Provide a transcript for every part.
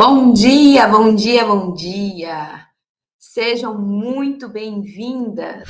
Bom dia, bom dia, bom dia! Sejam muito bem-vindas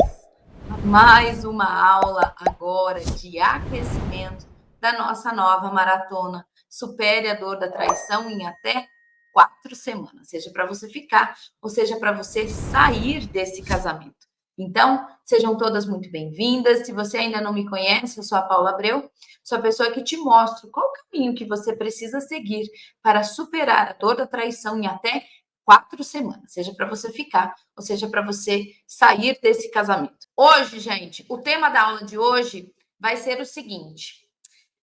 a mais uma aula agora de aquecimento da nossa nova maratona Supere a Dor da Traição em até 4 semanas, seja para você ficar ou seja para você sair desse casamento. Então, sejam todas muito bem-vindas. Se você ainda não me conhece, eu sou a Paula Abreu, sou a pessoa que te mostro qual o caminho que você precisa seguir para superar a dor da traição em até 4 semanas, seja para você ficar ou seja para você sair desse casamento. Hoje, gente, o tema da aula de hoje vai ser o seguinte: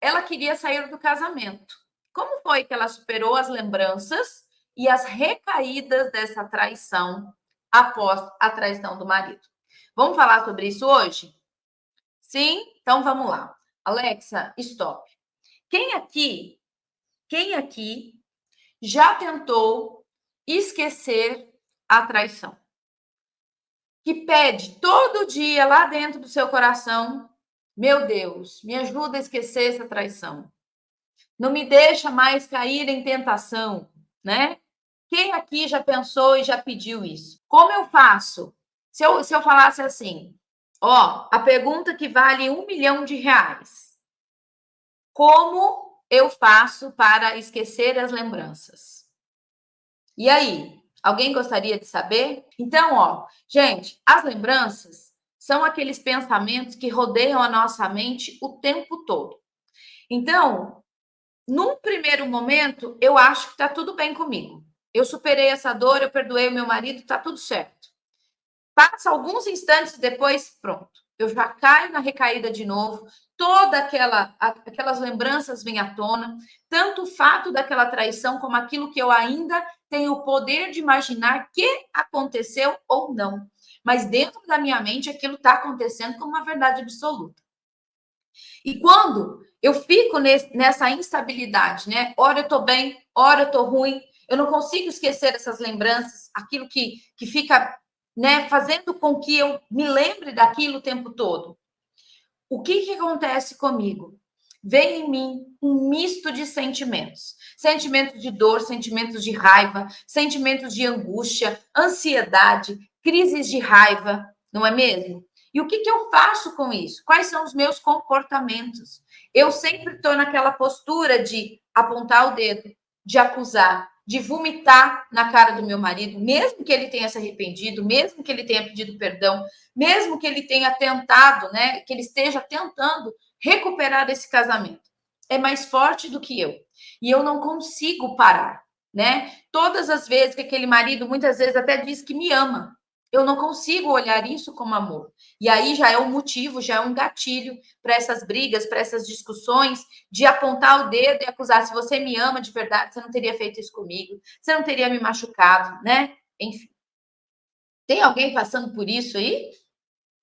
ela queria sair do casamento. Como foi que ela superou as lembranças e as recaídas dessa traição após a traição do marido? Vamos falar sobre isso hoje? Sim? Então vamos lá. Alexa, stop. Quem aqui já tentou esquecer a traição? Que pede todo dia lá dentro do seu coração: meu Deus, me ajuda a esquecer essa traição. Não me deixa mais cair em tentação, né? Quem aqui já pensou e já pediu isso? Como eu faço? Se eu falasse assim, ó, a pergunta que vale R$ 1 milhão. Como eu faço para esquecer as lembranças? E aí, alguém gostaria de saber? Então, ó, gente, as lembranças são aqueles pensamentos que rodeiam a nossa mente o tempo todo. Então, num primeiro momento, eu acho que está tudo bem comigo. Eu superei essa dor, eu perdoei o meu marido, está tudo certo. Passa alguns instantes depois, pronto. Eu já caio na recaída de novo, aquelas lembranças vêm à tona, tanto o fato daquela traição como aquilo que eu ainda tenho o poder de imaginar que aconteceu ou não. Mas dentro da minha mente aquilo está acontecendo como uma verdade absoluta. E quando eu fico nessa instabilidade, né? Ora eu estou bem, ora eu estou ruim, eu não consigo esquecer essas lembranças, aquilo que fica, né, fazendo com que eu me lembre daquilo o tempo todo. O que acontece comigo? Vem em mim um misto de sentimentos. Sentimentos de dor, sentimentos de raiva, sentimentos de angústia, ansiedade, crises de raiva, não é mesmo? E o que eu faço com isso? Quais são os meus comportamentos? Eu sempre estou naquela postura de apontar o dedo, de acusar, de vomitar na cara do meu marido, mesmo que ele tenha se arrependido, mesmo que ele tenha pedido perdão, mesmo que ele tenha tentado, né, que ele esteja tentando recuperar esse casamento. É mais forte do que eu. E eu não consigo parar, né? Todas as vezes que aquele marido, muitas vezes até diz que me ama, eu não consigo olhar isso como amor. E aí já é um motivo, já é um gatilho para essas brigas, para essas discussões, de apontar o dedo e acusar: se você me ama de verdade, você não teria feito isso comigo, você não teria me machucado, né? Enfim. Tem alguém passando por isso aí?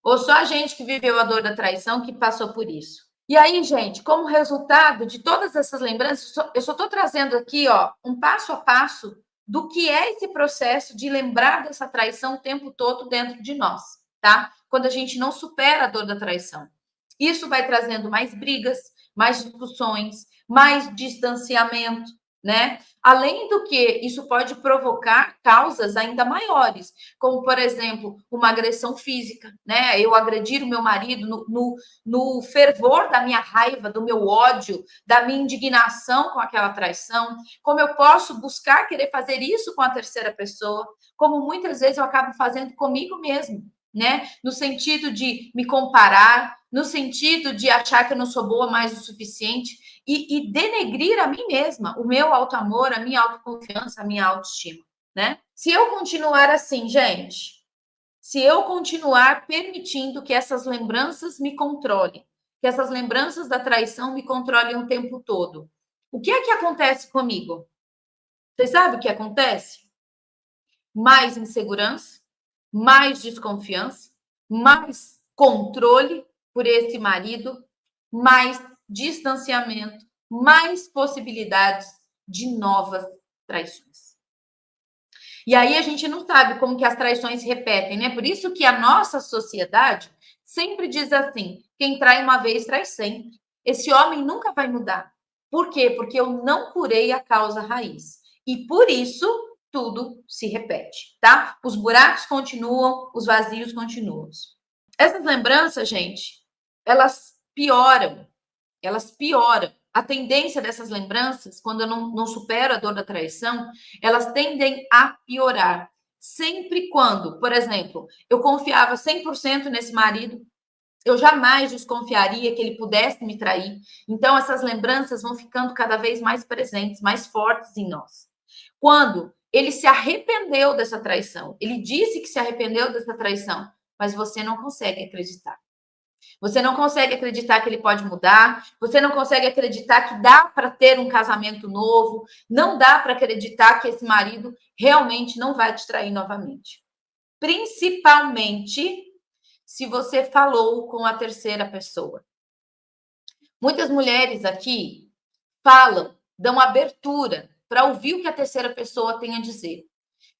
Ou só a gente que viveu a dor da traição que passou por isso? E aí, gente, como resultado de todas essas lembranças, eu só estou trazendo aqui, ó, um passo a passo do que é esse processo de lembrar dessa traição o tempo todo dentro de nós, tá? Quando a gente não supera a dor da traição. Isso vai trazendo mais brigas, mais discussões, mais distanciamento, né? Além do que isso pode provocar causas ainda maiores, como, por exemplo, uma agressão física, né? Eu agredir o meu marido no fervor da minha raiva, do meu ódio, da minha indignação com aquela traição. Como eu posso buscar querer fazer isso com a terceira pessoa, como muitas vezes eu acabo fazendo comigo mesmo, né? No sentido de me comparar, no sentido de achar que eu não sou boa mais o suficiente e denegrir a mim mesma, o meu auto-amor, a minha autoconfiança, a minha autoestima, né? Se eu continuar assim, gente, se eu continuar permitindo que essas lembranças me controlem, que essas lembranças da traição me controlem o tempo todo, o que é que acontece comigo? Vocês sabem o que acontece? Mais insegurança, mais desconfiança, mais controle por esse marido, mais distanciamento, mais possibilidades de novas traições. E aí a gente não sabe como que as traições se repetem, né? Por isso que a nossa sociedade sempre diz assim: quem trai uma vez, trai sempre. Esse homem nunca vai mudar. Por quê? Porque eu não curei a causa raiz. E por isso tudo se repete, tá? Os buracos continuam, os vazios continuam. Essas lembranças, gente, elas pioram. Elas pioram. A tendência dessas lembranças, quando eu não supero a dor da traição, elas tendem a piorar. Sempre quando, por exemplo, eu confiava 100% nesse marido, eu jamais desconfiaria que ele pudesse me trair. Então, essas lembranças vão ficando cada vez mais presentes, mais fortes em nós. Quando ele se arrependeu dessa traição, ele disse que se arrependeu dessa traição, mas você não consegue acreditar. Você não consegue acreditar que ele pode mudar, você não consegue acreditar que dá para ter um casamento novo, não dá para acreditar que esse marido realmente não vai te trair novamente. Principalmente se você falou com a terceira pessoa. Muitas mulheres aqui falam, dão abertura para ouvir o que a terceira pessoa tem a dizer.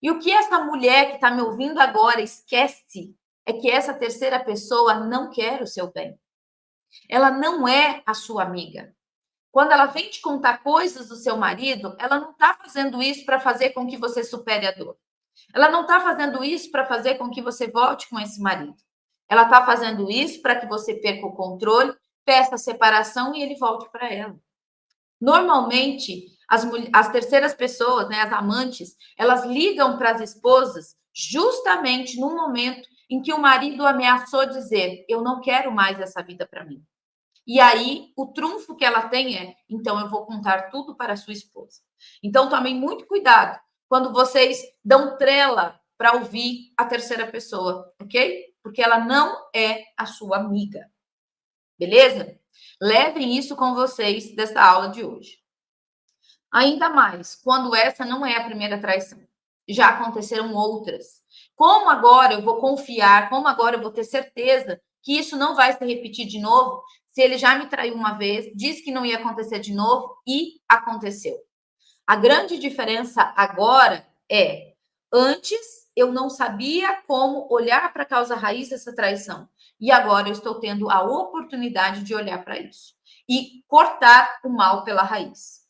E o que essa mulher que está me ouvindo agora esquece é que essa terceira pessoa não quer o seu bem. Ela não é a sua amiga. Quando ela vem te contar coisas do seu marido, ela não está fazendo isso para fazer com que você supere a dor. Ela não está fazendo isso para fazer com que você volte com esse marido. Ela está fazendo isso para que você perca o controle, peça a separação e ele volte para ela. Normalmente, as terceiras pessoas, né, as amantes, elas ligam para as esposas justamente no momento em que o marido ameaçou dizer: eu não quero mais essa vida para mim. E aí, o trunfo que ela tem é: então eu vou contar tudo para a sua esposa. Então, tomem muito cuidado quando vocês dão trela para ouvir a terceira pessoa, ok? Porque ela não é a sua amiga. Beleza? Levem isso com vocês dessa aula de hoje. Ainda mais quando essa não é a primeira traição. Já aconteceram outras. Como agora eu vou confiar, como agora eu vou ter certeza que isso não vai se repetir de novo, se ele já me traiu uma vez, disse que não ia acontecer de novo e aconteceu. A grande diferença agora é: antes eu não sabia como olhar para a causa raiz dessa traição. E agora eu estou tendo a oportunidade de olhar para isso e cortar o mal pela raiz.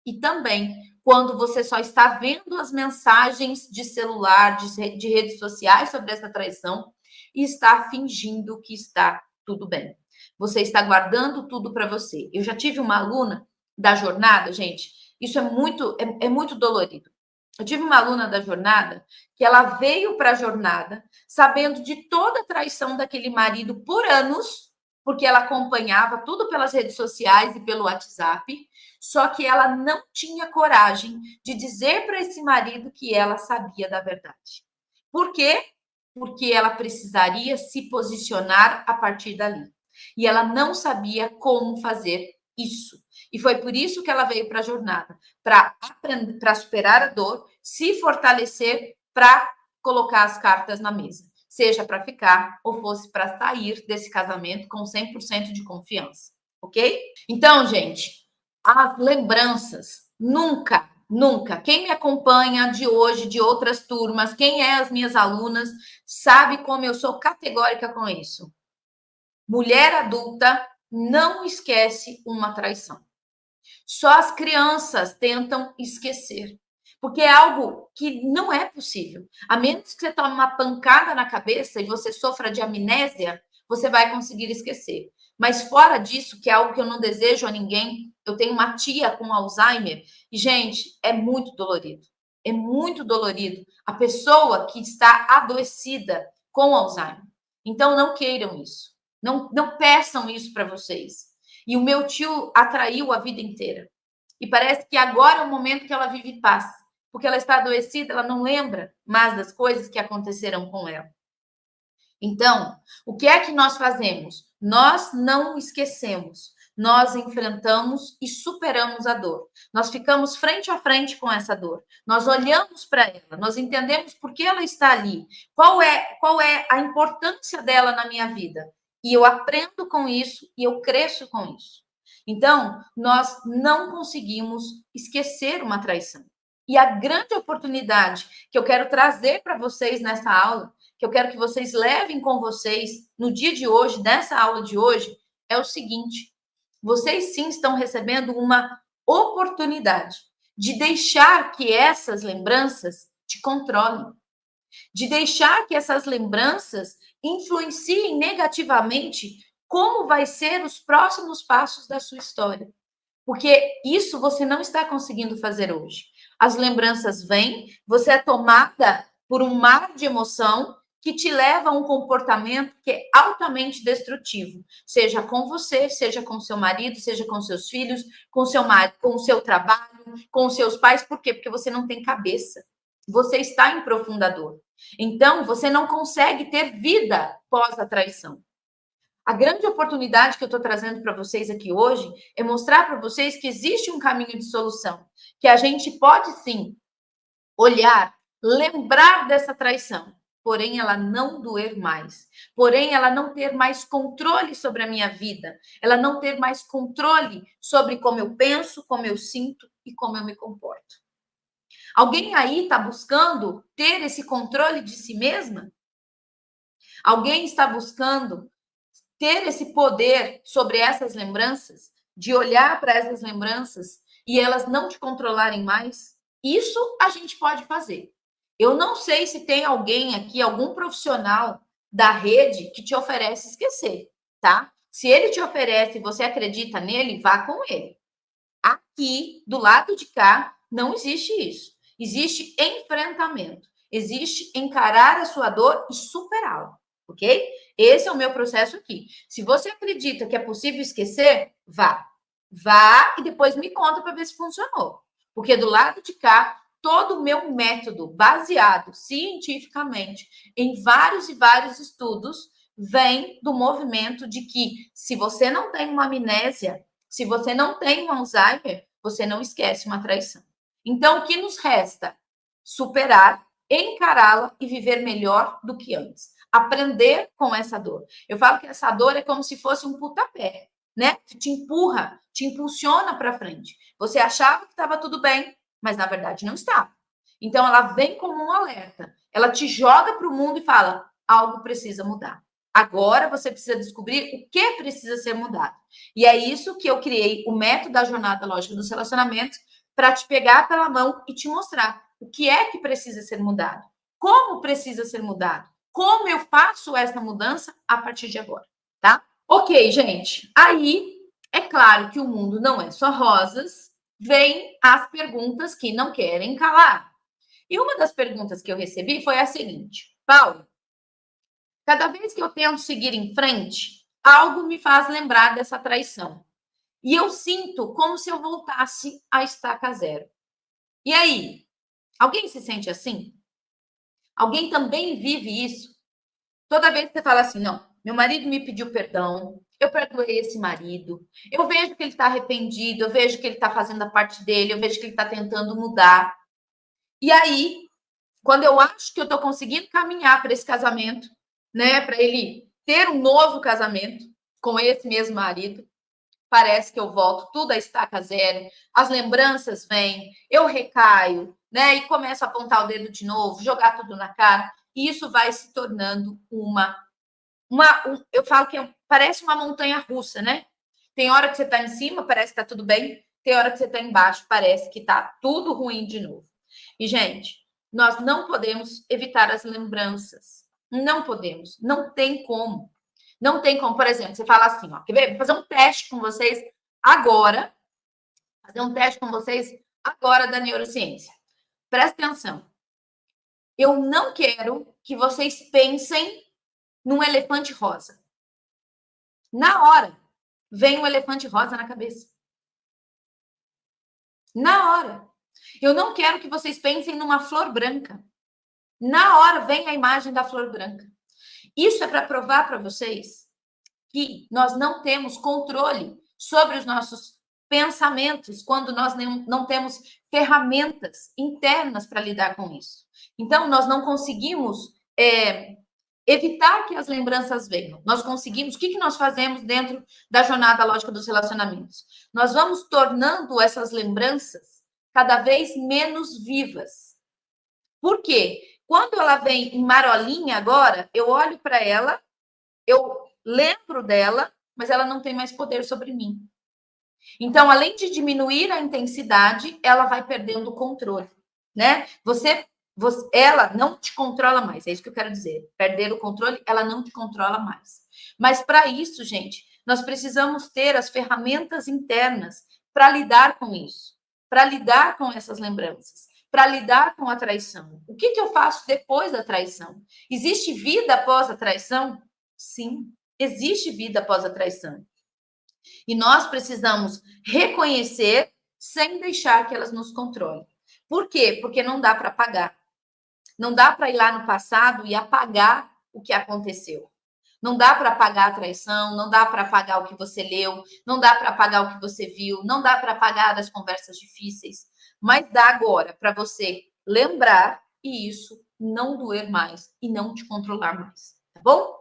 E também, quando você só está vendo as mensagens de celular, de redes sociais sobre essa traição e está fingindo que está tudo bem. Você está guardando tudo para você. Eu já tive uma aluna da jornada, gente, isso é muito dolorido. Eu tive uma aluna da jornada que ela veio para a jornada sabendo de toda a traição daquele marido por anos, porque ela acompanhava tudo pelas redes sociais e pelo WhatsApp, só que ela não tinha coragem de dizer para esse marido que ela sabia da verdade. Por quê? Porque ela precisaria se posicionar a partir dali. E ela não sabia como fazer isso. E foi por isso que ela veio para a jornada, para superar a dor, se fortalecer, para colocar as cartas na mesa, seja para ficar ou fosse para sair desse casamento com 100% de confiança, ok? Então, gente, as lembranças nunca, nunca. Quem me acompanha de hoje, de outras turmas, quem é as minhas alunas, sabe como eu sou categórica com isso. Mulher adulta não esquece uma traição. Só as crianças tentam esquecer, porque é algo que não é possível. A menos que você tome uma pancada na cabeça e você sofra de amnésia, você vai conseguir esquecer. Mas fora disso, que é algo que eu não desejo a ninguém, eu tenho uma tia com Alzheimer e, gente, é muito dolorido. É muito dolorido a pessoa que está adoecida com Alzheimer. Então, não queiram isso. Não peçam isso para vocês. E o meu tio atraiu a vida inteira. E parece que agora é o momento que ela vive paz. Porque ela está adoecida, ela não lembra mais das coisas que aconteceram com ela. Então, o que é que nós fazemos? Nós não esquecemos. Nós enfrentamos e superamos a dor. Nós ficamos frente a frente com essa dor. Nós olhamos para ela, nós entendemos por que ela está ali. Qual é a importância dela na minha vida? E eu aprendo com isso e eu cresço com isso. Então, nós não conseguimos esquecer uma traição. E a grande oportunidade que eu quero trazer para vocês nessa aula, que eu quero que vocês levem com vocês no dia de hoje, nessa aula de hoje, é o seguinte: vocês sim estão recebendo uma oportunidade de deixar que essas lembranças te controlem, de deixar que essas lembranças influenciem negativamente como vai ser os próximos passos da sua história. Porque isso você não está conseguindo fazer hoje. As lembranças vêm, você é tomada por um mar de emoção que te leva a um comportamento que é altamente destrutivo, seja com você, seja com seu marido, seja com seus filhos, com seu marido, com o seu trabalho, com os seus pais. Por quê? Porque você não tem cabeça. Você está em profundador. Então, você não consegue ter vida pós a traição. A grande oportunidade que eu estou trazendo para vocês aqui hoje é mostrar para vocês que existe um caminho de solução, que a gente pode sim olhar, lembrar dessa traição, porém ela não doer mais, porém ela não ter mais controle sobre a minha vida, ela não ter mais controle sobre como eu penso, como eu sinto e como eu me comporto. Alguém aí está buscando ter esse controle de si mesma? Alguém está buscando ter esse poder sobre essas lembranças, de olhar para essas lembranças e elas não te controlarem mais? Isso a gente pode fazer. Eu não sei se tem alguém aqui, algum profissional da rede que te oferece esquecer, tá? Se ele te oferece e você acredita nele, vá com ele. Aqui, do lado de cá, não existe isso. Existe enfrentamento. Existe encarar a sua dor e superá-la, ok? Esse é o meu processo aqui. Se você acredita que é possível esquecer, vá. Vá e depois me conta para ver se funcionou. Porque do lado de cá, todo o meu método, baseado cientificamente em vários e vários estudos, vem do movimento de que se você não tem uma amnésia, se você não tem um Alzheimer, você não esquece uma traição. Então, o que nos resta? Superar, encará-la e viver melhor do que antes. Aprender com essa dor. Eu falo que essa dor é como se fosse um pontapé, né? Que te empurra, te impulsiona para frente. Você achava que estava tudo bem, mas na verdade não estava. Então, ela vem como um alerta. Ela te joga para o mundo e fala: algo precisa mudar. Agora você precisa descobrir o que precisa ser mudado. E é isso que eu criei o método da jornada lógica dos relacionamentos, para te pegar pela mão e te mostrar o que é que precisa ser mudado, como precisa ser mudado, como eu faço essa mudança a partir de agora, tá? Ok, gente. Aí é claro que o mundo não é só rosas, vem as perguntas que não querem calar. E uma das perguntas que eu recebi foi a seguinte: Paulo, cada vez que eu tento seguir em frente, algo me faz lembrar dessa traição. E eu sinto como se eu voltasse à estaca zero. E aí? Alguém se sente assim? Alguém também vive isso? Toda vez que você fala assim, não, meu marido me pediu perdão, eu perdoei esse marido, eu vejo que ele está arrependido, eu vejo que ele está fazendo a parte dele, eu vejo que ele está tentando mudar. E aí, quando eu acho que eu estou conseguindo caminhar para esse casamento, né, para ele ter um novo casamento com esse mesmo marido, parece que eu volto tudo a estaca zero, as lembranças vêm, eu recaio, né, e começo a apontar o dedo de novo, jogar tudo na cara, e isso vai se tornando eu falo que parece uma montanha russa, né? Tem hora que você está em cima, parece que está tudo bem, tem hora que você está embaixo, parece que está tudo ruim de novo. E, gente, nós não podemos evitar as lembranças. Não podemos, não tem como. Não tem como, por exemplo, você fala assim, ó, quer ver? Vou fazer um teste com vocês agora. Fazer um teste com vocês agora da neurociência. Presta atenção. Eu não quero que vocês pensem num elefante rosa. Na hora, vem um elefante rosa na cabeça. Na hora. Eu não quero que vocês pensem numa flor branca. Na hora, vem a imagem da flor branca. Isso é para provar para vocês que nós não temos controle sobre os nossos pensamentos quando nós não temos ferramentas internas para lidar com isso. Então, nós não conseguimos evitar que as lembranças venham. Nós conseguimos, o que nós fazemos dentro da jornada lógica dos relacionamentos? Nós vamos tornando essas lembranças cada vez menos vivas. Por quê? Quando ela vem em marolinha agora, eu olho para ela, eu lembro dela, mas ela não tem mais poder sobre mim. Então, além de diminuir a intensidade, ela vai perdendo o controle, né? Ela não te controla mais, é isso que eu quero dizer. Perder o controle, ela não te controla mais. Mas para isso, gente, nós precisamos ter as ferramentas internas para lidar com isso, para lidar com essas lembranças, para lidar com a traição. O que eu faço depois da traição? Existe vida após a traição? Sim, existe vida após a traição. E nós precisamos reconhecer sem deixar que elas nos controlem. Por quê? Porque não dá para apagar. Não dá para ir lá no passado e apagar o que aconteceu. Não dá para apagar a traição, não dá para apagar o que você leu, não dá para apagar o que você viu, não dá para apagar as conversas difíceis, mas dá agora para você lembrar e isso não doer mais e não te controlar mais, tá bom?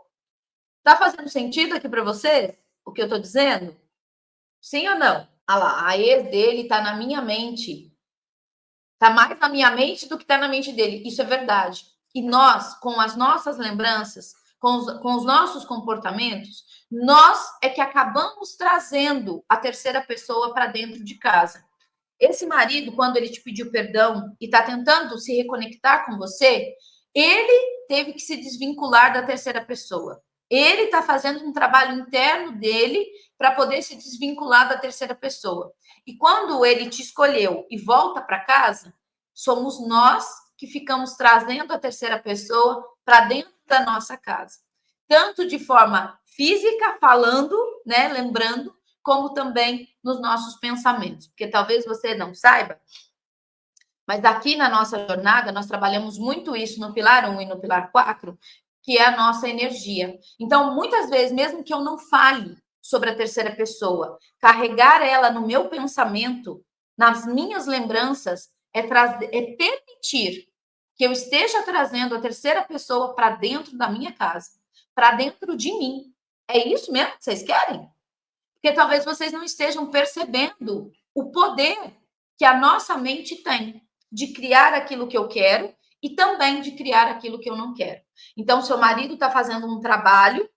Tá fazendo sentido aqui para você o que eu tô dizendo? Sim ou não? Ah lá, a ex dele tá na minha mente. Tá mais na minha mente do que tá na mente dele. Isso é verdade. E nós, com as nossas lembranças, com os nossos comportamentos, nós é que acabamos trazendo a terceira pessoa para dentro de casa. Esse marido, quando ele te pediu perdão e está tentando se reconectar com você, ele teve que se desvincular da terceira pessoa. Ele está fazendo um trabalho interno dele para poder se desvincular da terceira pessoa. E quando ele te escolheu e volta para casa, somos nós que ficamos trazendo a terceira pessoa para dentro da nossa casa. Tanto de forma física, falando, né, lembrando, como também nos nossos pensamentos. Porque talvez você não saiba, mas aqui na nossa jornada nós trabalhamos muito isso no pilar 1 e no pilar 4, que é a nossa energia. Então, muitas vezes, mesmo que eu não fale sobre a terceira pessoa, carregar ela no meu pensamento, nas minhas lembranças, é permitir que eu esteja trazendo a terceira pessoa para dentro da minha casa, para dentro de mim. É isso mesmo que vocês querem? Porque talvez vocês não estejam percebendo o poder que a nossa mente tem de criar aquilo que eu quero e também de criar aquilo que eu não quero. Então, seu marido está fazendo um trabalho,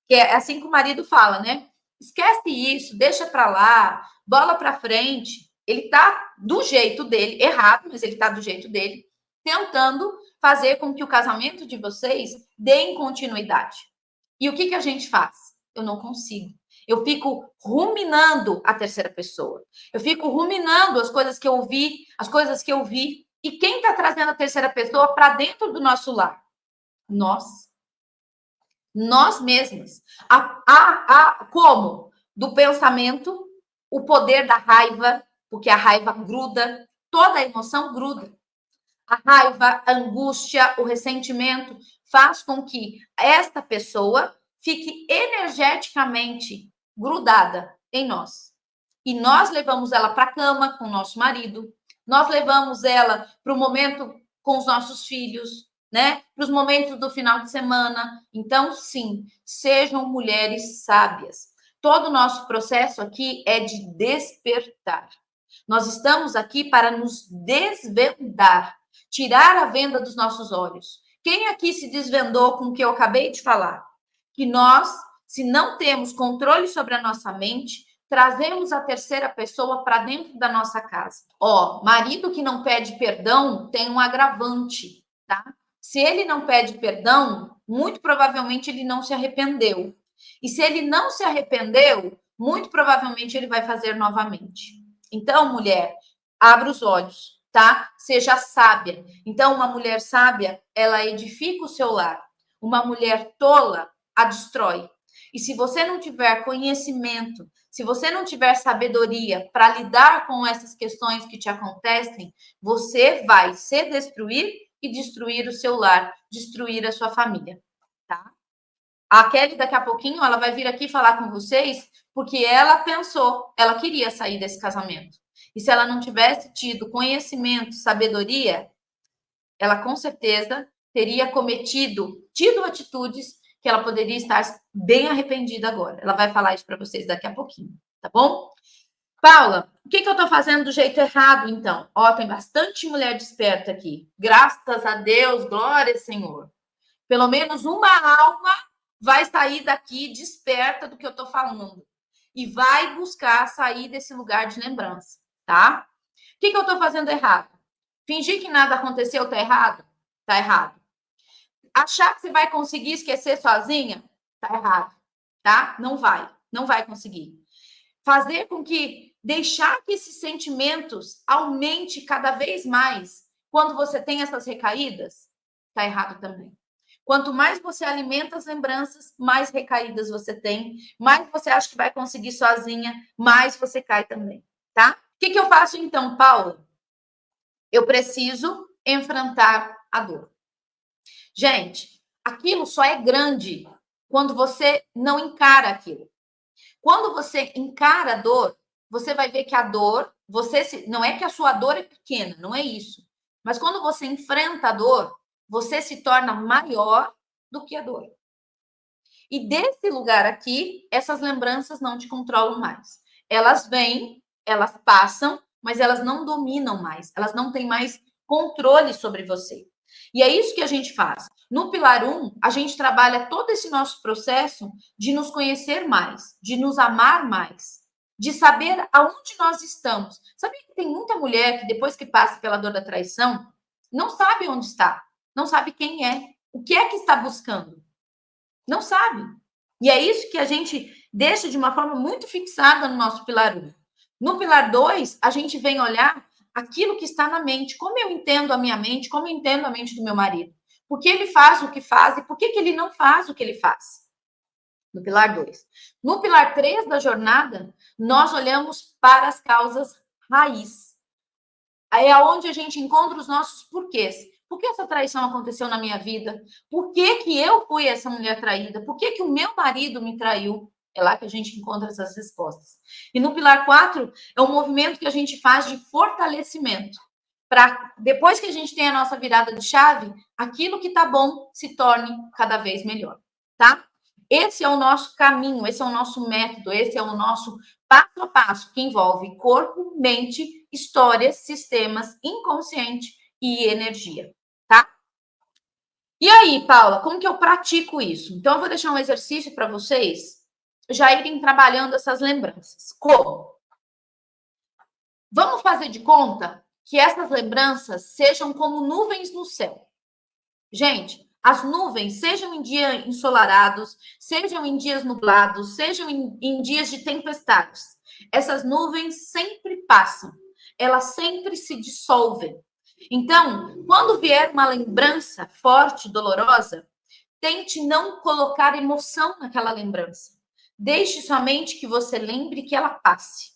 que é assim que o marido fala, né? Esquece isso, deixa para lá, bola para frente. Ele está do jeito dele, errado, mas ele está do jeito dele, tentando fazer com que o casamento de vocês dê continuidade. E o que a gente faz? Eu não consigo. Eu fico ruminando a terceira pessoa. Eu fico ruminando as coisas que eu ouvi, as coisas que eu vi. E quem está trazendo a terceira pessoa para dentro do nosso lar? Nós. Nós mesmas. Como? Do pensamento, o poder da raiva, porque a raiva gruda, toda a emoção gruda. A raiva, a angústia, o ressentimento faz com que esta pessoa fique energeticamente grudada em nós. E nós levamos ela para a cama com o nosso marido, nós levamos ela para o momento com os nossos filhos, né? Para os momentos do final de semana. Então, sim, sejam mulheres sábias. Todo o nosso processo aqui é de despertar. Nós estamos aqui para nos desvendar, tirar a venda dos nossos olhos. Quem aqui se desvendou com o que eu acabei de falar? Que nós, se não temos controle sobre a nossa mente, trazemos a terceira pessoa para dentro da nossa casa. Ó, marido que não pede perdão tem um agravante, tá? Se ele não pede perdão, muito provavelmente ele não se arrependeu. E se ele não se arrependeu, muito provavelmente ele vai fazer novamente. Então, mulher, abra os olhos, tá? Seja sábia. Então, uma mulher sábia, ela edifica o seu lar. Uma mulher tola, a destrói. E se você não tiver conhecimento, se você não tiver sabedoria para lidar com essas questões que te acontecem, você vai se destruir e destruir o seu lar, destruir a sua família, tá? A Kelly, daqui a pouquinho, ela vai vir aqui falar com vocês, porque ela pensou, ela queria sair desse casamento. E se ela não tivesse tido conhecimento, sabedoria, ela com certeza teria tido atitudes que ela poderia estar bem arrependida agora. Ela vai falar isso para vocês daqui a pouquinho, tá bom? Paula, o que eu estou fazendo do jeito errado, então? Ó, tem bastante mulher desperta aqui. Graças a Deus, glória ao Senhor. Pelo menos uma alma vai sair daqui desperta do que eu estou falando. e vai buscar sair desse lugar de lembrança, tá? O que eu estou fazendo errado? Fingir que nada aconteceu tá errado? Tá errado. Achar que você vai conseguir esquecer sozinha? Tá errado, tá? Não vai conseguir. Fazer com que deixar que esses sentimentos aumente cada vez mais quando você tem essas recaídas, tá errado também. Quanto mais você alimenta as lembranças, mais recaídas você tem, mais você acha que vai conseguir sozinha, mais você cai também, tá? O que eu faço então, Paula? Eu preciso enfrentar a dor. Gente, aquilo só é grande quando você não encara aquilo. Quando você encara a dor, você vai ver que a dor, não é que a sua dor é pequena, não é isso. Mas quando você enfrenta a dor, você se torna maior do que a dor. E desse lugar aqui, essas lembranças não te controlam mais. Elas vêm, elas passam, mas elas não dominam mais. Elas não têm mais controle sobre você. E é isso que a gente faz. No Pilar 1, a gente trabalha todo esse nosso processo de nos conhecer mais, de nos amar mais, de saber aonde nós estamos. Sabia que tem muita mulher que depois que passa pela dor da traição, não sabe onde está, não sabe quem é, o que é que está buscando. Não sabe. E é isso que a gente deixa de uma forma muito fixada no nosso Pilar 1. No Pilar 2, a gente vem olhar aquilo que está na mente, como eu entendo a minha mente, como eu entendo a mente do meu marido. Por que ele faz o que faz e por que ele não faz o que ele faz? No Pilar 2. No Pilar 3 da jornada, nós olhamos para as causas raiz. Aí é onde a gente encontra os nossos porquês. Por que essa traição aconteceu na minha vida? Por que eu fui essa mulher traída? Por que o meu marido me traiu? É lá que a gente encontra essas respostas. E no Pilar 4, é um movimento que a gente faz de fortalecimento. Para depois que a gente tem a nossa virada de chave, aquilo que está bom se torne cada vez melhor, tá? Esse é o nosso caminho, esse é o nosso método, esse é o nosso passo a passo, que envolve corpo, mente, histórias, sistemas, inconsciente e energia, tá? E aí, Paula, como que eu pratico isso? Então, eu vou deixar um exercício para vocês já irem trabalhando essas lembranças. Como? Vamos fazer de conta que essas lembranças sejam como nuvens no céu. Gente, as nuvens, sejam em dias ensolarados, sejam em dias nublados, sejam em dias de tempestades, essas nuvens sempre passam, elas sempre se dissolvem. Então, quando vier uma lembrança forte, dolorosa, tente não colocar emoção naquela lembrança. Deixe somente que você lembre que ela passe.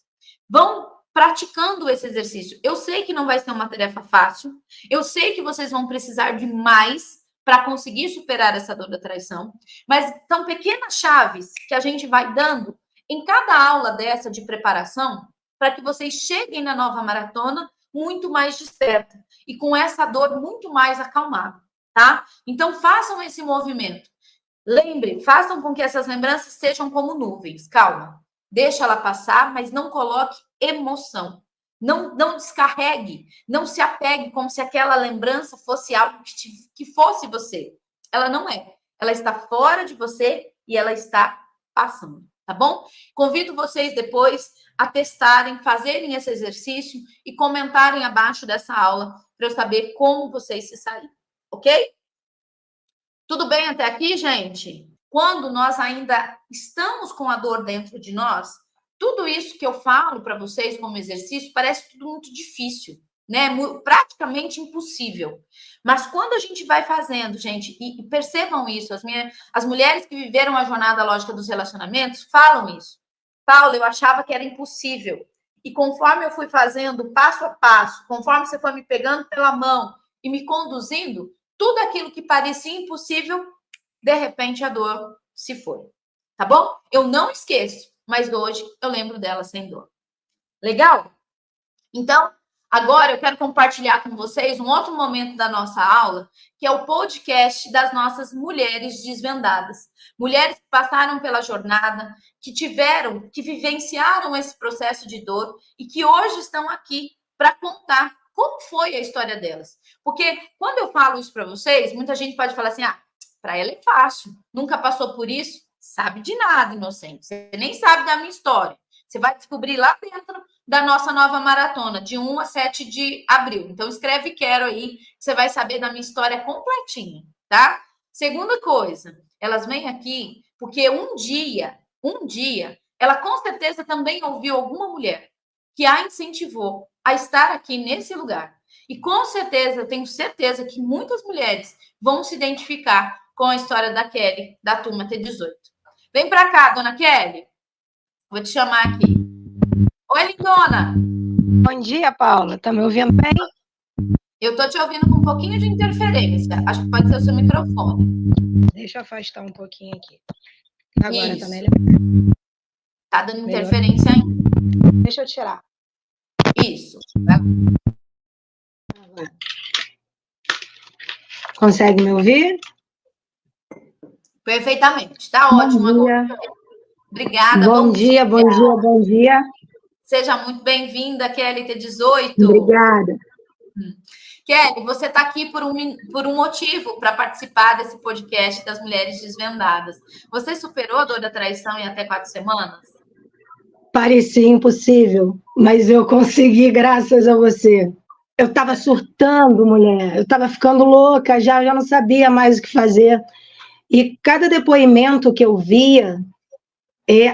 Vão praticando esse exercício. Eu sei que não vai ser uma tarefa fácil, eu sei que vocês vão precisar de mais para conseguir superar essa dor da traição, mas são pequenas chaves que a gente vai dando em cada aula dessa de preparação para que vocês cheguem na nova maratona muito mais desperta e com essa dor muito mais acalmada, tá? Então façam esse movimento. Lembre, façam com que essas lembranças sejam como nuvens. Calma. Deixa ela passar, mas não coloque emoção. Não descarregue, não se apegue como se aquela lembrança fosse algo que fosse você. Ela não é. Ela está fora de você e ela está passando, tá bom? Convido vocês depois a testarem, fazerem esse exercício e comentarem abaixo dessa aula para eu saber como vocês se saíram, ok? Tudo bem até aqui, gente? Quando nós ainda estamos com a dor dentro de nós, tudo isso que eu falo para vocês como exercício parece tudo muito difícil, né? Praticamente impossível. Mas quando a gente vai fazendo, gente, e percebam isso, as mulheres que viveram a jornada lógica dos relacionamentos falam isso. Paula, eu achava que era impossível. E conforme eu fui fazendo passo a passo, conforme você foi me pegando pela mão e me conduzindo, tudo aquilo que parecia impossível, de repente a dor se foi. Tá bom? Eu não esqueço, mas hoje eu lembro dela sem dor. Legal? Então, agora eu quero compartilhar com vocês um outro momento da nossa aula, que é o podcast das nossas mulheres desvendadas. Mulheres que passaram pela jornada, que vivenciaram esse processo de dor e que hoje estão aqui para contar como foi a história delas. Porque quando eu falo isso para vocês, muita gente pode falar assim: ah, para ela é fácil, nunca passou por isso. Sabe de nada, inocente. Você nem sabe da minha história. Você vai descobrir lá dentro da nossa nova maratona, de 1 a 7 de abril. Então, escreve quero aí, você vai saber da minha história completinha, tá? Segunda coisa, elas vêm aqui porque um dia, ela com certeza também ouviu alguma mulher que a incentivou a estar aqui nesse lugar. E com certeza, eu tenho certeza que muitas mulheres vão se identificar com a história da Kelly, da turma T18. Vem para cá, dona Kelly. Vou te chamar aqui. Oi, lindona. Bom dia, Paula. Tá me ouvindo bem? Eu tô te ouvindo com um pouquinho de interferência. Acho que pode ser o seu microfone. Deixa eu afastar um pouquinho aqui. Agora Isso. tá melhor? Tá dando interferência ainda. Deixa eu tirar. Isso. Consegue me ouvir? Perfeitamente. Tá ótimo. Bom dia. Obrigada. Bom dia, bom dia, bom dia. Seja muito bem-vinda, Kelly T18. Obrigada. Kelly, você está aqui por um motivo para participar desse podcast das Mulheres Desvendadas. Você superou a dor da traição em até 4 semanas? Parecia impossível, mas eu consegui graças a você. Eu estava surtando, mulher. Eu estava ficando louca, já não sabia mais o que fazer. E cada depoimento que eu via,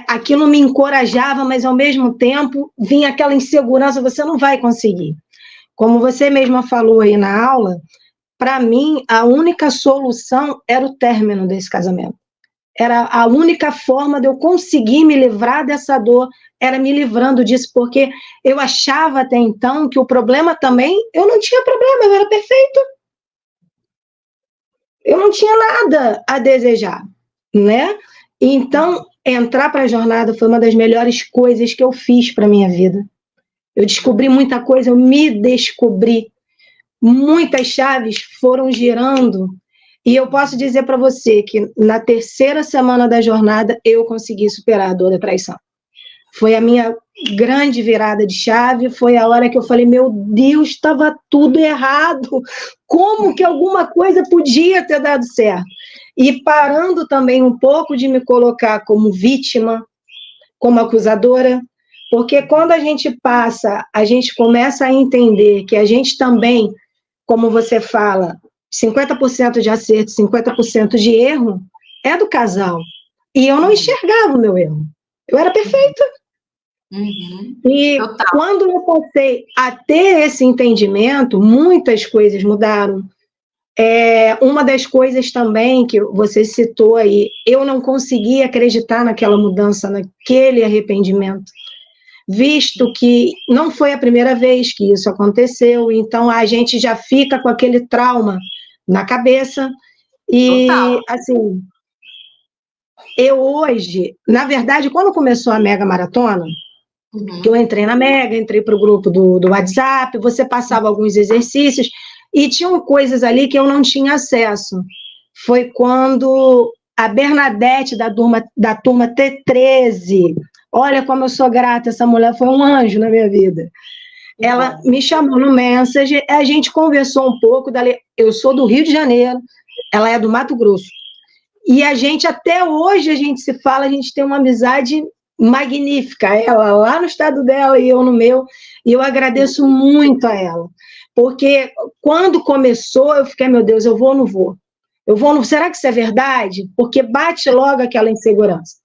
aquilo me encorajava, mas ao mesmo tempo vinha aquela insegurança, você não vai conseguir. Como você mesma falou aí na aula, para mim, a única solução era o término desse casamento. Era a única forma de eu conseguir me livrar dessa dor, era me livrando disso, porque eu achava até então que o problema também, eu não tinha problema, eu era perfeita. Eu não tinha nada a desejar, né? Então, entrar para a jornada foi uma das melhores coisas que eu fiz para a minha vida. Eu descobri muita coisa, eu me descobri. Muitas chaves foram girando. E eu posso dizer para você que na 3ª semana da jornada eu consegui superar a dor da traição. Foi a minha grande virada de chave, foi a hora que eu falei, meu Deus, estava tudo errado. Como que alguma coisa podia ter dado certo? E parando também um pouco de me colocar como vítima, como acusadora, porque quando a gente passa, a gente começa a entender que a gente também, como você fala, 50% de acerto, 50% de erro, é do casal. E eu não enxergava o meu erro. Eu era perfeita. E Total. quando eu passei a ter esse entendimento, muitas coisas mudaram. Uma das coisas também que você citou aí, eu não conseguia acreditar naquela mudança, naquele arrependimento, visto que não foi a primeira vez que isso aconteceu, então a gente já fica com aquele trauma na cabeça. E, assim, eu hoje, na verdade, quando começou a Mega Maratona, que eu entrei na Mega, entrei para o grupo do WhatsApp, você passava alguns exercícios, e tinham coisas ali que eu não tinha acesso. Foi quando a Bernadette, da turma T13, olha como eu sou grata, essa mulher foi um anjo na minha vida. Ela me chamou no Messenger, a gente conversou um pouco, eu sou do Rio de Janeiro, ela é do Mato Grosso. E a gente, até hoje, a gente se fala, a gente tem uma amizade magnífica, ela lá no estado dela e eu no meu, e eu agradeço muito a ela, porque quando começou, eu fiquei, meu Deus, eu vou ou não vou? Eu vou ou não... Será que isso é verdade? Porque bate logo aquela insegurança.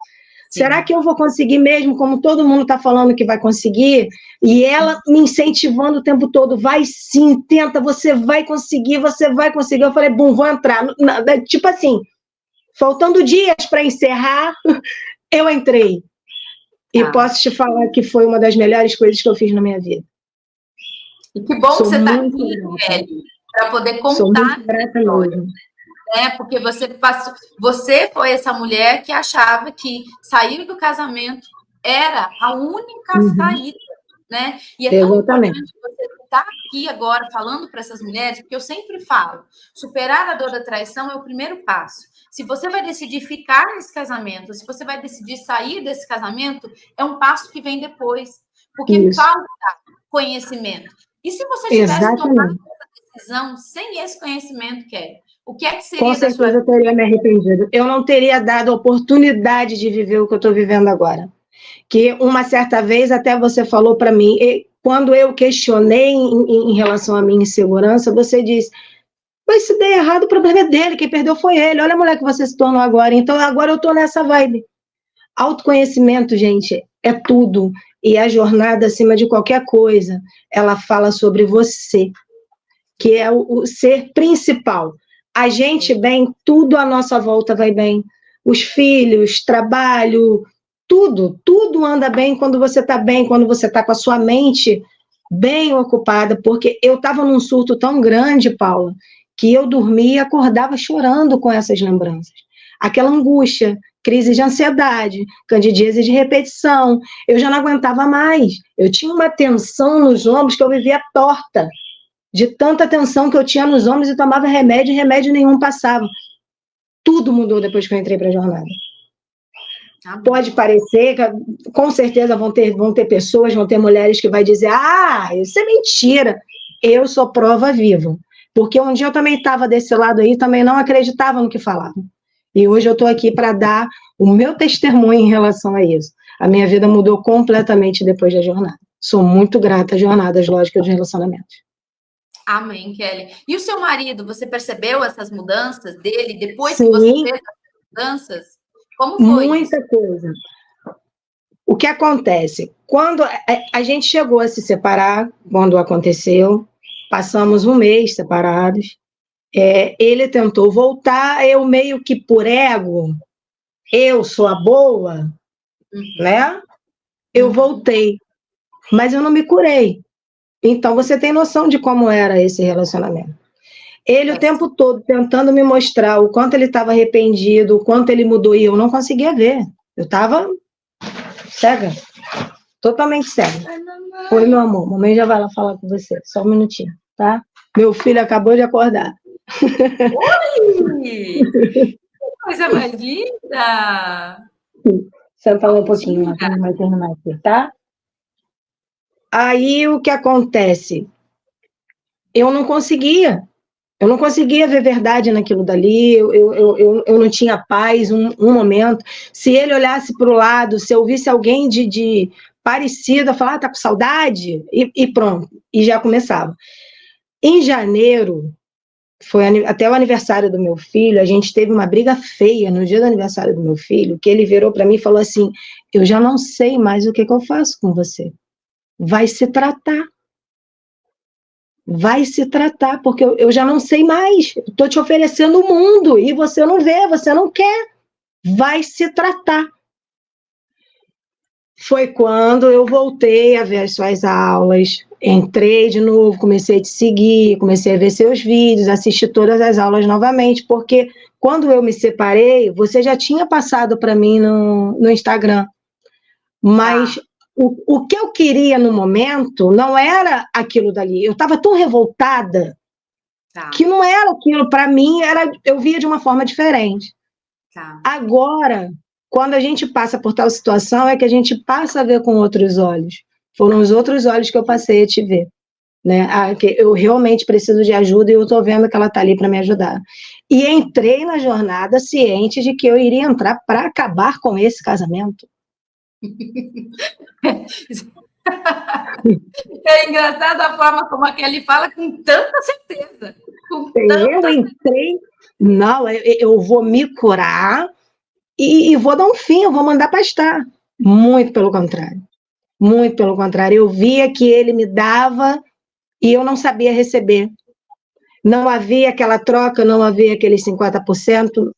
Sim. Será que eu vou conseguir mesmo, como todo mundo está falando que vai conseguir? E ela me incentivando o tempo todo, vai sim, tenta, você vai conseguir, você vai conseguir. Eu falei, bom, vou entrar. Tipo assim, faltando dias para encerrar, eu entrei. E posso te falar que foi uma das melhores coisas que eu fiz na minha vida. E que bom que você está aqui, Kelly, para poder contar. Sou muito grata mesmo. Porque você foi essa mulher que achava que sair do casamento era a única saída, né? E é tão importante você estar aqui agora falando para essas mulheres, porque eu sempre falo, superar a dor da traição é o primeiro passo. Se você vai decidir ficar nesse casamento, se você vai decidir sair desse casamento, é um passo que vem depois, porque falta conhecimento. E se você tivesse tomado essa decisão sem esse conhecimento, Kelly? O que é que seria Com da sua certeza vida? eu teria me arrependido. Eu não teria dado a oportunidade de viver o que eu estou vivendo agora. Que uma certa vez até você falou para mim, quando eu questionei em relação à minha insegurança, você disse, mas se der errado, o problema é dele, quem perdeu foi ele. Olha a mulher que você se tornou agora. Então agora eu estou nessa vibe. Autoconhecimento, gente, é tudo. E a jornada, acima de qualquer coisa, ela fala sobre você, que é o ser principal. A gente bem, tudo à nossa volta vai bem. Os filhos, trabalho, tudo anda bem quando você está bem, quando você está com a sua mente bem ocupada, porque eu estava num surto tão grande, Paula, que eu dormia e acordava chorando com essas lembranças. Aquela angústia, crise de ansiedade, candidíase de repetição, eu já não aguentava mais. Eu tinha uma tensão nos ombros que eu vivia torta, de tanta tensão que eu tinha nos ombros e tomava remédio, e remédio nenhum passava. Tudo mudou depois que eu entrei para a jornada. Pode parecer, com certeza vão ter pessoas, vão ter mulheres que vai dizer, isso é mentira. Eu sou prova viva. Porque um dia eu também estava desse lado aí, também não acreditava no que falavam. E hoje eu estou aqui para dar o meu testemunho em relação a isso. A minha vida mudou completamente depois da jornada. Sou muito grata às jornadas lógicas de relacionamento. Amém, Kelly. E o seu marido, você percebeu essas mudanças dele depois Sim, que você fez essas mudanças? Como foi muita isso? coisa. O que acontece? Quando a gente chegou a se separar, quando aconteceu, passamos um mês separados, ele tentou voltar, eu meio que por ego, eu sou a boa, né? Eu voltei, mas eu não me curei. Então, você tem noção de como era esse relacionamento. Ele o tempo todo tentando me mostrar o quanto ele estava arrependido, o quanto ele mudou, e eu não conseguia ver. Eu estava cega, totalmente cega. Oi, meu amor, mamãe já vai lá falar com você, só um minutinho, tá? Meu filho acabou de acordar. Oi! Que coisa mais linda! Senta lá um pouquinho, lá, que a gente vai terminar aqui, tá? Aí, o que acontece? Eu não conseguia ver verdade naquilo dali, eu não tinha paz um momento. Se ele olhasse para o lado, se eu visse alguém de parecido, eu falava, tá com saudade? E pronto, e já começava. Em janeiro, foi até o aniversário do meu filho, a gente teve uma briga feia no dia do aniversário do meu filho, que ele virou para mim e falou assim, eu já não sei mais o que eu faço com você. Vai se tratar. Vai se tratar, porque eu já não sei mais. Estou te oferecendo o mundo e você não vê, você não quer. Vai se tratar. Foi quando eu voltei a ver as suas aulas, entrei de novo, comecei a te seguir, comecei a ver seus vídeos, assisti todas as aulas novamente, porque quando eu me separei, você já tinha passado para mim no Instagram. Mas o que eu queria no momento não era aquilo dali. Eu estava tão revoltada que não era aquilo. Para mim, eu via de uma forma diferente. Agora, quando a gente passa por tal situação, é que a gente passa a ver com outros olhos. Foram os outros olhos que eu passei a te ver. Né? Que eu realmente preciso de ajuda e eu estou vendo que ela está ali para me ajudar. E entrei na jornada ciente de que eu iria entrar para acabar com esse casamento. É engraçado a forma como a Kelly fala com tanta certeza. Eu entrei, não, eu vou me curar e vou dar um fim, eu vou mandar pastar. Muito pelo contrário. Muito pelo contrário. Eu via que ele me dava e eu não sabia receber. Não havia aquela troca, não havia aqueles 50%.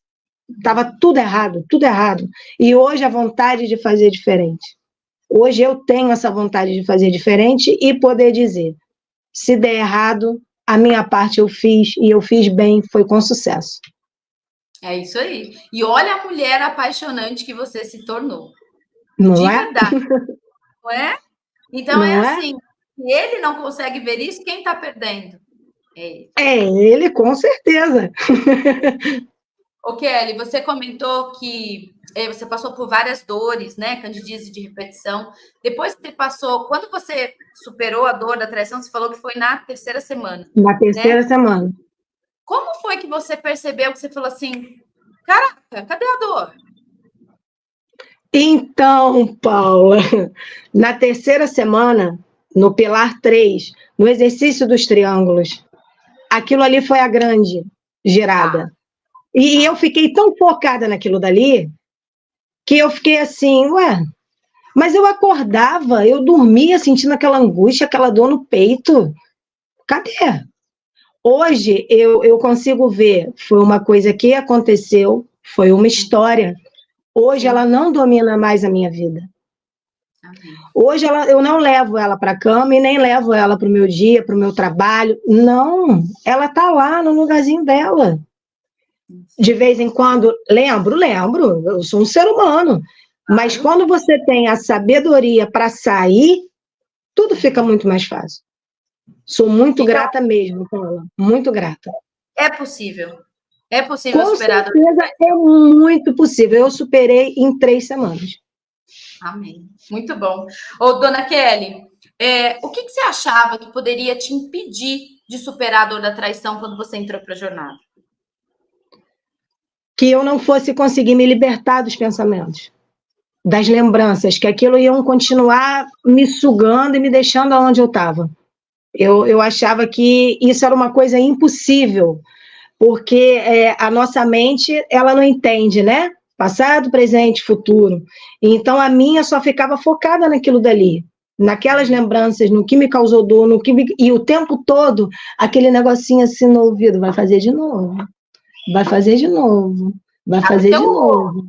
Estava tudo errado, tudo errado. E hoje a vontade de fazer diferente. Hoje eu tenho essa vontade de fazer diferente e poder dizer, se der errado, a minha parte eu fiz e eu fiz bem, foi com sucesso. É isso aí. E olha a mulher apaixonante que você se tornou. Não de é? verdade. Não é? Então Não é é? assim, se ele não consegue ver isso, quem está perdendo? É ele. É ele, com certeza. Ô, Kelly, você comentou que você passou por várias dores, né? Candidíase de repetição. Depois que você passou, quando você superou a dor da traição, você falou que foi na terceira semana. Na terceira né? semana. Como foi que você percebeu que você falou assim, caraca, cadê a dor? Então, Paula, na terceira semana, no pilar 3, no exercício dos triângulos, aquilo ali foi a grande girada. E eu fiquei tão focada naquilo dali, que eu fiquei assim, ué, mas eu acordava, eu dormia sentindo aquela angústia, aquela dor no peito. Cadê? Hoje eu consigo ver, foi uma coisa que aconteceu, foi uma história. Hoje ela não domina mais a minha vida. Hoje eu não levo ela para a cama e nem levo ela para o meu dia, para o meu trabalho. Não, ela está lá no lugarzinho dela. De vez em quando, lembro, eu sou um ser humano. Mas quando você tem a sabedoria para sair, tudo fica muito mais fácil. Sou muito grata mesmo com ela, muito grata. É possível. É possível com superar. Com certeza é muito possível. Eu superei em 3 semanas. Amém. Muito bom. Ô, dona Kelly, o que você achava que poderia te impedir de superar a dor da traição quando você entrou para a jornada? Que eu não fosse conseguir me libertar dos pensamentos, das lembranças, que aquilo iam continuar me sugando e me deixando onde eu estava. Eu achava que isso era uma coisa impossível, porque a nossa mente, ela não entende, né? Passado, presente, futuro. Então, a minha só ficava focada naquilo dali, naquelas lembranças, no que me causou dor, e o tempo todo, aquele negocinho assim no ouvido, vai fazer de novo, vai fazer de novo, vai fazer de novo.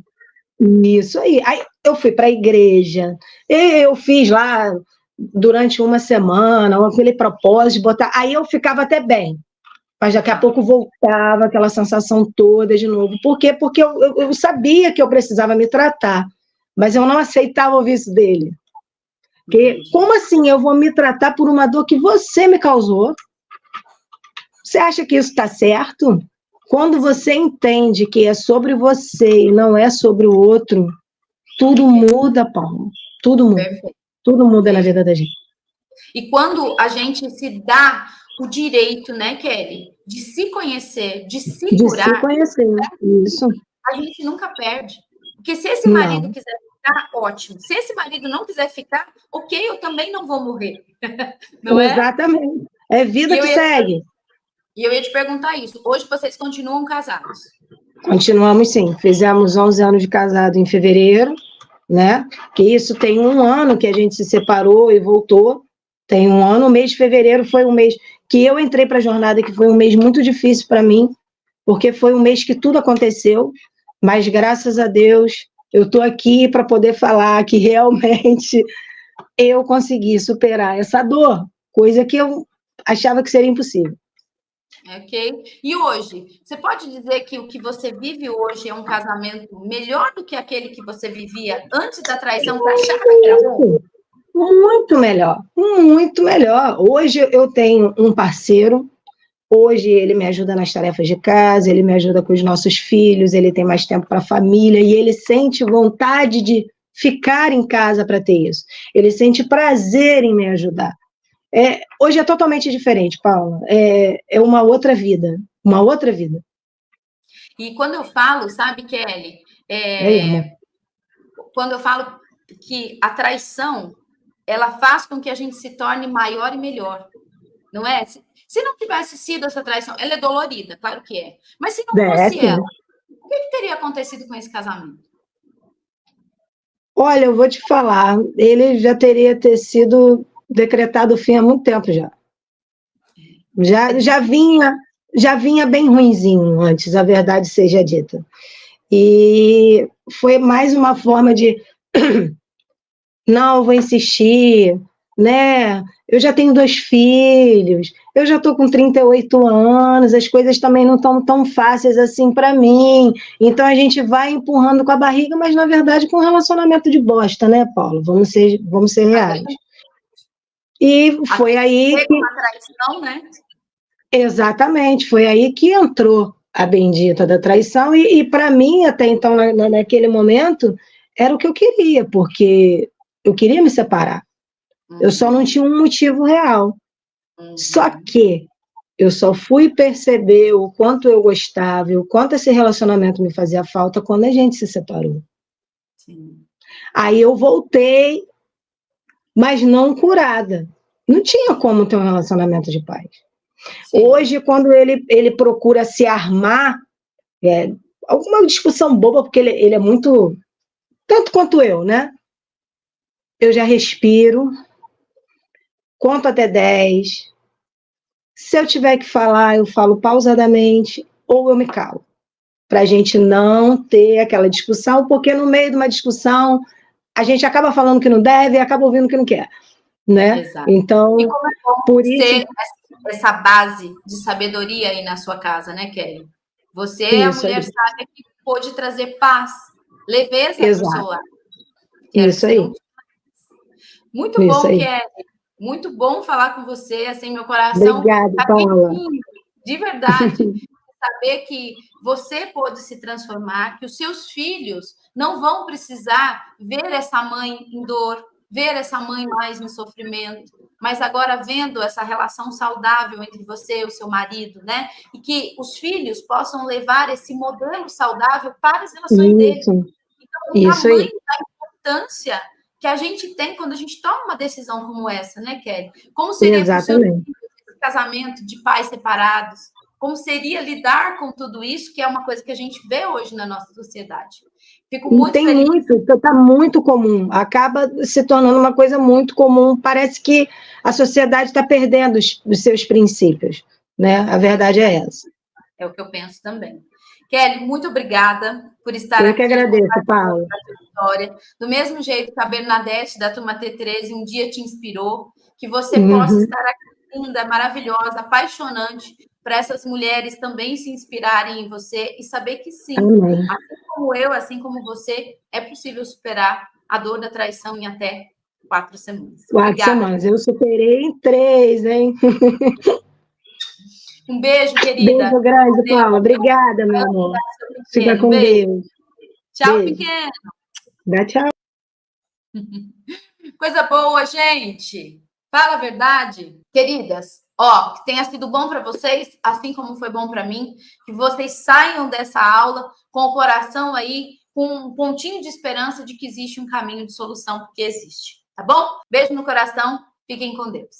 Isso aí. Aí eu fui para a igreja, eu fiz lá durante uma semana, aquele propósito de botar. Aí eu ficava até bem, mas daqui a pouco voltava aquela sensação toda de novo. Por quê? Porque eu sabia que eu precisava me tratar, mas eu não aceitava ouvir isso dele. Porque, como assim eu vou me tratar por uma dor que você me causou? Você acha que isso está certo? Quando você entende que é sobre você e não é sobre o outro, tudo muda, Paulo. Tudo muda. Perfeito. Tudo muda na vida da gente. E quando a gente se dá o direito, né, Kelly, de se conhecer, de se curar. De se conhecer, isso. A gente nunca perde. Porque se esse marido quiser ficar, ótimo. Se esse marido não quiser ficar, ok, eu também não vou morrer. Não é? Exatamente. É vida que segue. E eu ia te perguntar isso. Hoje vocês continuam casados? Continuamos, sim. Fizemos 11 anos de casado em fevereiro, né? Que isso tem 1 ano que a gente se separou e voltou. Tem 1 ano. O mês de fevereiro foi um mês que eu entrei para a jornada, que foi um mês muito difícil para mim, porque foi um mês que tudo aconteceu, mas graças a Deus eu estou aqui para poder falar que realmente eu consegui superar essa dor, coisa que eu achava que seria impossível. Ok? E hoje, você pode dizer que o que você vive hoje é um casamento melhor do que aquele que você vivia antes da traição, que achava que era bom? Muito melhor, muito melhor. Hoje eu tenho um parceiro, hoje ele me ajuda nas tarefas de casa, ele me ajuda com os nossos filhos, ele tem mais tempo para a família e ele sente vontade de ficar em casa para ter isso. Ele sente prazer em me ajudar. Hoje é totalmente diferente, Paula. É uma outra vida, uma outra vida. E quando eu falo, sabe, Kelly, quando eu falo que a traição, ela faz com que a gente se torne maior e melhor, não é? Se não tivesse sido essa traição, ela é dolorida, claro que é. Mas se não fosse ela, o que teria acontecido com esse casamento? Olha, eu vou te falar, ele já teria sido decretado o fim há muito tempo já. Já vinha bem ruinzinho antes, a verdade seja dita. E foi mais uma forma de não, vou insistir, né? Eu já tenho 2 filhos, eu já estou com 38 anos, as coisas também não estão tão fáceis assim para mim, então a gente vai empurrando com a barriga, mas na verdade com um relacionamento de bosta, né, Paulo? Vamos ser reais. E foi aí que... Uma traição, né? Exatamente, foi aí que entrou a bendita da traição, e para mim, até então, naquele momento, era o que eu queria, porque eu queria me separar. Eu só não tinha um motivo real. Só que eu só fui perceber o quanto eu gostava e o quanto esse relacionamento me fazia falta quando a gente se separou. Sim. Aí eu voltei, mas não curada. Não tinha como ter um relacionamento de paz. Sim. Hoje, quando ele procura se armar, alguma discussão boba, porque ele é muito... Tanto quanto eu, né? Eu já respiro, conto até 10. Se eu tiver que falar, eu falo pausadamente, ou eu me calo. Para a gente não ter aquela discussão, porque no meio de uma discussão, a gente acaba falando que não deve e acaba ouvindo que não quer. Né? Exato. Então, e como é bom por ter isso... essa base de sabedoria aí na sua casa, né, Kelly? Você é a mulher sábia que pôde trazer paz, leveza para o seu lar. Isso aí. Muito bom, Kelly. Muito bom falar com você, assim, meu coração Obrigada, tá Paula. de verdade, saber que você pôde se transformar, que os seus filhos não vão precisar ver essa mãe em dor, ver essa mãe mais em sofrimento, mas agora vendo essa relação saudável entre você e o seu marido, né? E que os filhos possam levar esse modelo saudável para as relações deles. Então, o tamanho da importância que a gente tem quando a gente toma uma decisão como essa, né, Kelly? Como seria para o seu casamento de pais separados? Como seria lidar com tudo isso, que é uma coisa que a gente vê hoje na nossa sociedade? Fico muito feliz. Está muito comum. Acaba se tornando uma coisa muito comum. Parece que a sociedade está perdendo os seus princípios, né? A verdade é essa. É o que eu penso também. Kelly, muito obrigada por estar aqui. Eu que agradeço, Paula. História. Do mesmo jeito que a Bernadette, da Turma T13, um dia te inspirou, que você possa estar aqui linda, maravilhosa, apaixonante, para essas mulheres também se inspirarem em você e saber que sim, Amém. assim como eu, assim como você, é possível superar a dor da traição em até 4 semanas. 4 semanas. Eu superei em 3, hein? Um beijo, querida. Beijo grande, Paula. Obrigada, meu amor. Fica com Deus. Tchau, beijo. Pequeno. Dá tchau. Coisa boa, gente. Fala a verdade. Queridas, ó, que tenha sido bom para vocês, assim como foi bom para mim, que vocês saiam dessa aula com o coração aí, com um pontinho de esperança de que existe um caminho de solução, porque existe, tá bom? Beijo no coração, fiquem com Deus.